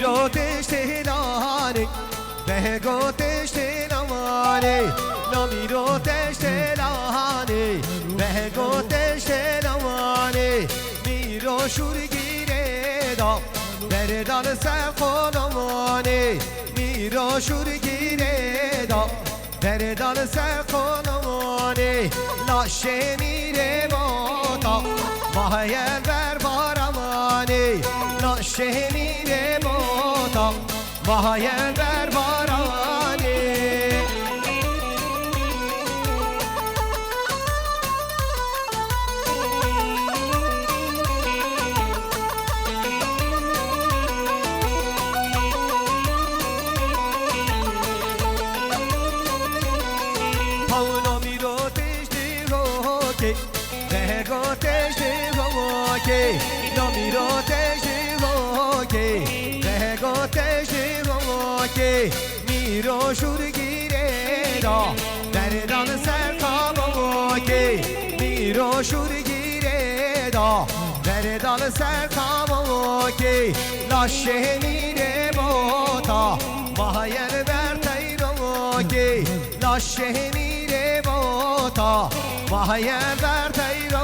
نمیرو تشتلانه بهگو تشتلانه نمیرو تشتلانه بهگو تشتلانه میرو شورگیره دا بردان سرخانمانه میرو شورگیره دا بردان سرخانمانه لاشه میره باتا ماهیل بر بارمانه لاشه میره باتا ماهیل بر بارمانه پاونو میرو تشتی هوکی بهگو تشتی هوکی نمیرو تشتی هوکی بهگو تشتی هوکی میرو شورگیره دا بردان سرکام هوکی میرو شورگیره دا بردان سرکام هوکی لاشه میره باتا ماهیر بر تیروکی لاشه میره باتا ماهیر بر تیروکی